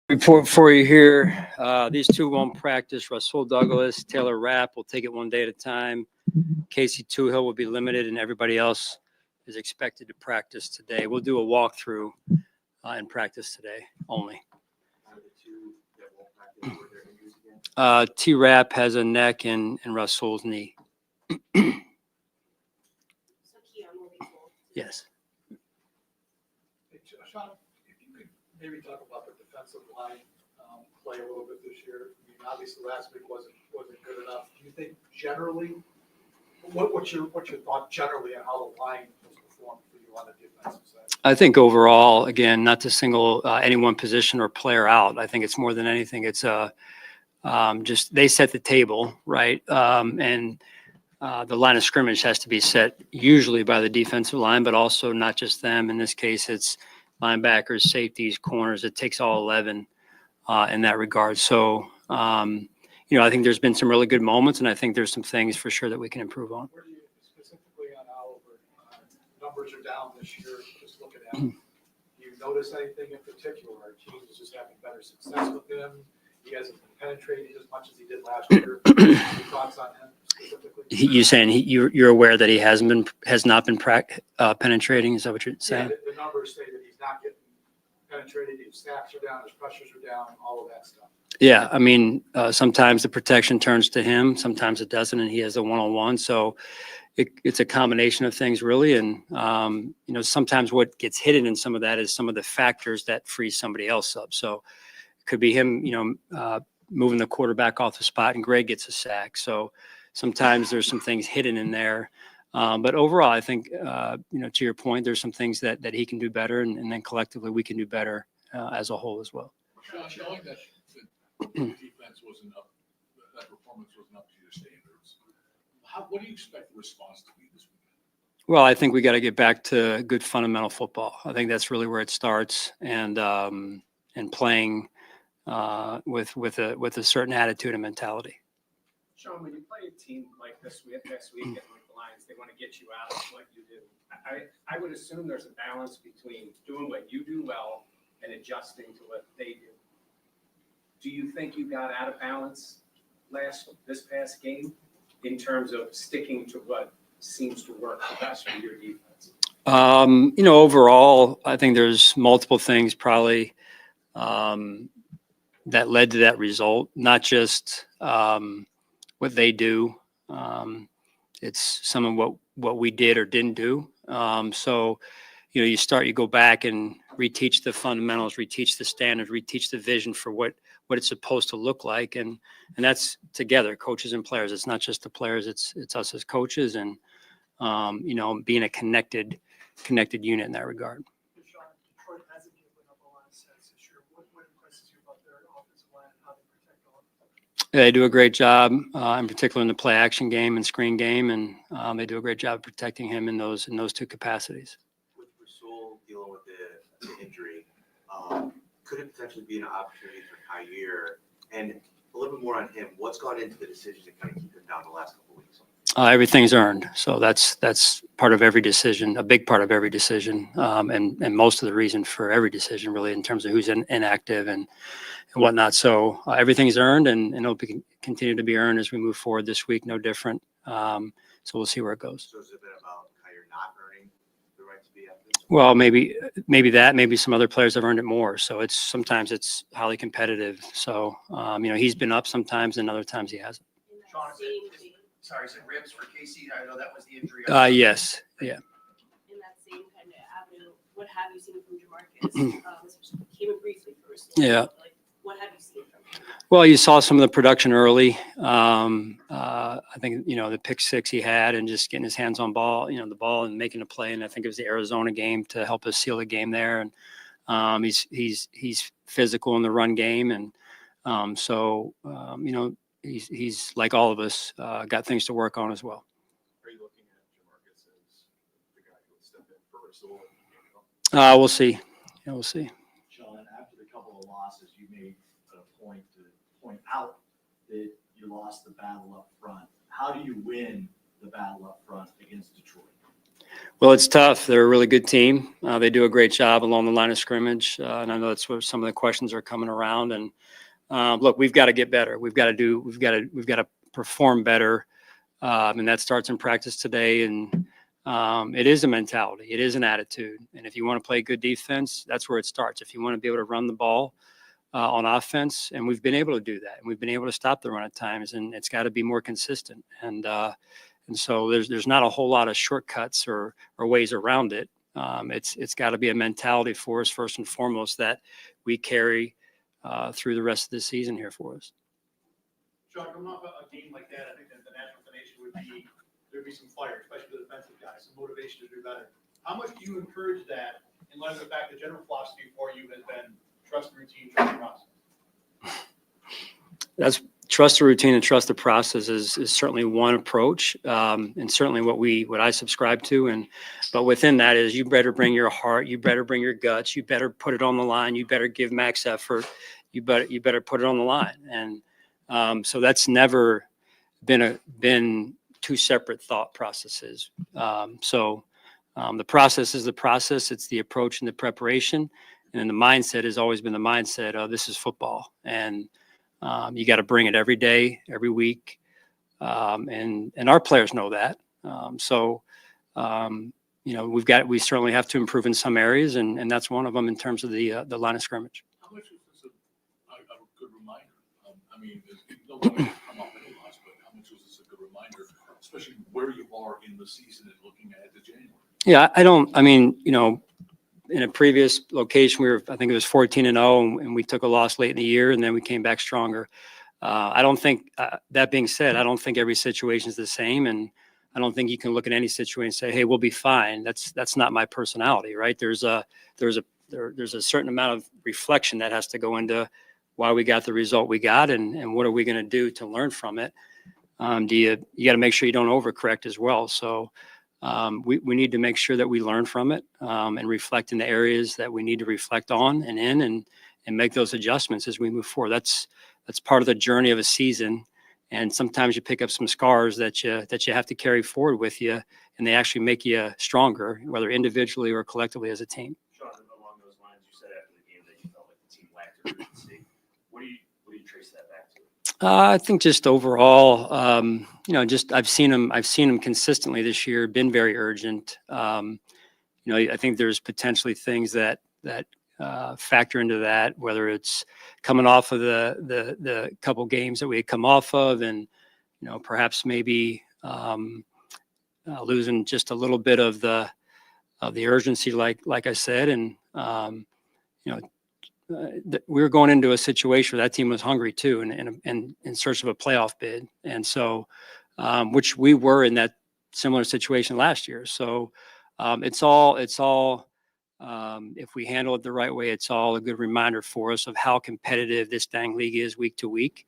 Report for you here. These two won't practice. Rasul Douglas, Taylor Rapp will take it one day at a time. Casey Toohill will be limited, and everybody else is expected to practice today. We'll do a walkthrough and practice today only. T Rapp has a neck and Rasul's knee. Yes. Sean, if you could maybe talk about the defensive line play a little bit this year. I mean, obviously last week wasn't good enough. Do you think generally, what's your thought generally on how the line has performed for you on the defensive side? I think overall, again, not to single any one position or player out. I think it's more than anything. It's just they set the table, right? And the line of scrimmage has to be set usually by the defensive line, but also not just them. In this case, it's linebackers, safeties, corners. It takes all 11 in that regard. So, I think there's been some really good moments, and I think there's some things for sure that we can improve on. Where do you, specifically on Oliver, numbers are down this year, just looking at them. Do you notice anything in particular? Our team is just having better success with him. He hasn't been penetrating as much as he did last year. Any thoughts on him specifically? You saying you're aware that he has not been penetrating? Is that what you're saying? Yeah, the numbers say that he's not getting penetrated. His snaps are down, his pressures are down, all of that stuff. Yeah, I mean, sometimes the protection turns to him, sometimes it doesn't, and he has a one-on-one. So it's a combination of things, really. And sometimes what gets hidden in some of that is some of the factors that free somebody else up. So it could be him, moving the quarterback off the spot, and Greg gets a sack. So sometimes there's some things hidden in there. But overall, I think, to your point, there's some things that he can do better, and then collectively we can do better as a whole as well. Showing that the defense wasn't up, that performance wasn't up to your standards. What do you expect the response to be this weekend? Well, I think we got to get back to good fundamental football. I think that's really where it starts, and playing with a certain attitude and mentality. Sean, when you play a team like this next week, like the Lions, they want to get you out of what you do. I would assume there's a balance between doing what you do well and adjusting to what they do. Do you think you got out of balance this past game in terms of sticking to what seems to work the best for your defense? Overall, I think there's multiple things probably that led to that result, not just what they do. It's some of what we did or didn't do. So, you go back and reteach the fundamentals, reteach the standards, reteach the vision for what it's supposed to look like. And that's together, coaches and players. It's not just the players, it's us as coaches, and, being a connected unit in that regard. Sean, Detroit hasn't given up a lot of sacks this year. What impresses you about their offensive line and how they protect the offense? They do a great job, in particular in the play action game and screen game, and they do a great job protecting him in those two capacities. With Rasul dealing with the injury, could it potentially be an opportunity for Kyer? And a little bit more on him. What's gone into the decision to kind of keep him down the last couple of weeks? Everything's earned, so that's part of every decision, a big part of every decision, and most of the reason for every decision, really, in terms of who's inactive and whatnot. So everything's earned, and it'll continue to be earned as we move forward this week. No different. So we'll see where it goes. So is it a bit about Kyer not earning the right to be active? Well, maybe some other players have earned it more. So sometimes it's highly competitive. So he's been up sometimes, and other times he hasn't. Sean, is it ribs for Casey? I know that was the injury. Yes. Yeah. In that same kind of avenue, what have you seen from Jamarcus? Especially came in briefly first. Yeah. Like, what have you seen from him? Well, you saw some of the production early. I think, the pick six he had, and just getting his hands on the ball and making a play. And I think it was the Arizona game to help us seal the game there. And he's physical in the run game. And he's like all of us, got things to work on as well. Are you looking at Jamarcus as the guy who would step in for Rasul? We'll see. Yeah, we'll see. Sean, after the couple of losses, you made a point to point out that you lost the battle up front. How do you win the battle up front against Detroit? Well, it's tough. They're a really good team. They do a great job along the line of scrimmage. And I know that's where some of the questions are coming around. And look, we've got to get better. We've got to perform better. And that starts in practice today. And it is a mentality. It is an attitude. And if you want to play good defense, that's where it starts. If you want to be able to run the ball on offense, and we've been able to do that, and we've been able to stop the run at times, and it's got to be more consistent. And so there's not a whole lot of shortcuts or ways around it. It's got to be a mentality for us first and foremost that we carry through the rest of the season here for us. Sean, coming off a game like that, I think that the natural inclination would be, there'd be some fire, especially the defensive guys, some motivation to do better. How much do you encourage that in light of the fact the general philosophy for you has been trust the routine, trust the process? That's trust the routine and trust the process is certainly one approach, and certainly what I subscribe to. But within that is you better bring your heart, you better bring your guts, you better put it on the line, you better give max effort, you better put it on the line. And so that's never been two separate thought processes. The process is the process. It's the approach and the preparation, and then the mindset has always been the mindset of this is football, and you got to bring it every day, every week, and our players know that. We certainly have to improve in some areas, and that's one of them in terms of the line of scrimmage. How much was this a good reminder? I mean, you don't want to come off any loss, but how much was this a good reminder, especially where you are in the season and looking ahead to January? Yeah, in a previous location, I think it was 14-0, and we took a loss late in the year, and then we came back stronger. I don't think, that being said, I don't think every situation is the same, and I don't think you can look at any situation and say, "Hey, we'll be fine." That's not my personality, right? There's a certain amount of reflection that has to go into why we got the result we got, and what are we going to do to learn from it. You got to make sure you don't overcorrect as well. So. We need to make sure that we learn from it and reflect in the areas that we need to reflect on and make those adjustments as we move forward. That's part of the journey of a season. And sometimes you pick up some scars that you have to carry forward with you, and they actually make you stronger, whether individually or collectively as a team. Sean, along those lines, you said after the game that you felt like the team lacked urgency. What do you trace that back to? I think just overall, I've seen him consistently this year, been very urgent. I think there's potentially things that factor into that, whether it's coming off of the couple games that we had come off of, and perhaps maybe losing just a little bit of the urgency, like I said, and we were going into a situation where that team was hungry too, and in search of a playoff bid, and so which we were in that similar situation last year. So it's all if we handle it the right way, it's all a good reminder for us of how competitive this dang league is week to week.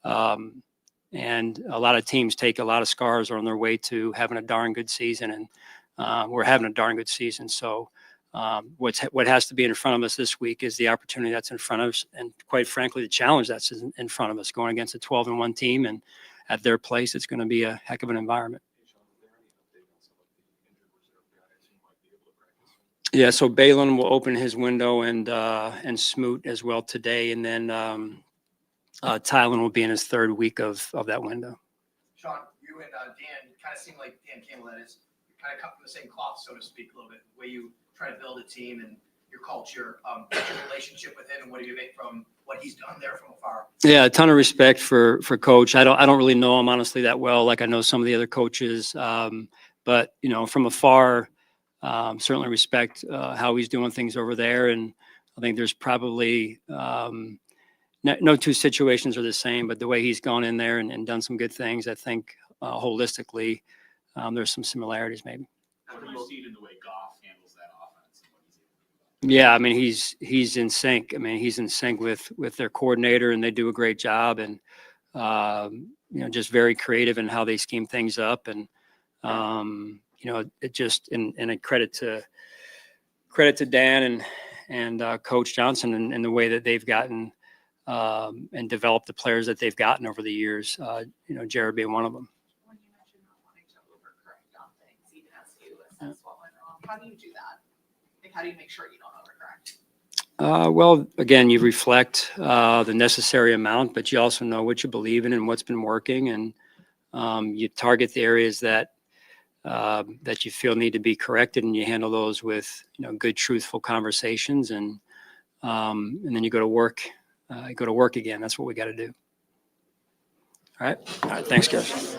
And a lot of teams take a lot of scars on their way to having a darn good season, and we're having a darn good season. So what has to be in front of us this week is the opportunity that's in front of us, and quite frankly, the challenge that's in front of us, going against a 12-1 team, and at their place, it's going to be a heck of an environment. Yeah, so Balin will open his window, and Smoot as well today, and then Tylen will be in his third week of that window. Sean, you and Dan kind of seem like Dan Campbell, that is, kind of cut from the same cloth, so to speak, a little bit, the way you try to build a team and your culture, what's your relationship with him, and what do you make from what he's done there from afar? Yeah, a ton of respect for Coach. I don't really know him honestly that well, like I know some of the other coaches, but from afar, certainly respect how he's doing things over there, and I think there's probably no two situations are the same, but the way he's gone in there and done some good things, I think holistically, there's some similarities maybe. What do you see in the way Goff handles that offense? Yeah, I mean, he's in sync. I mean, he's in sync with their coordinator, and they do a great job, and just very creative in how they scheme things up, and it just and a credit to Dan and Coach Johnson and the way that they've gotten and developed the players that they've gotten over the years. Jared being one of them. When you mentioned not wanting to overcorrect on things, even as you assess what how do you do that? Like, how do you make sure you don't overcorrect? Well, again, you reflect the necessary amount, but you also know what you believe in and what's been working, and you target the areas that that you feel need to be corrected, and you handle those with good, truthful conversations, and then you go to work. You go to work again. That's what we got to do. All right. All right. Thanks, guys.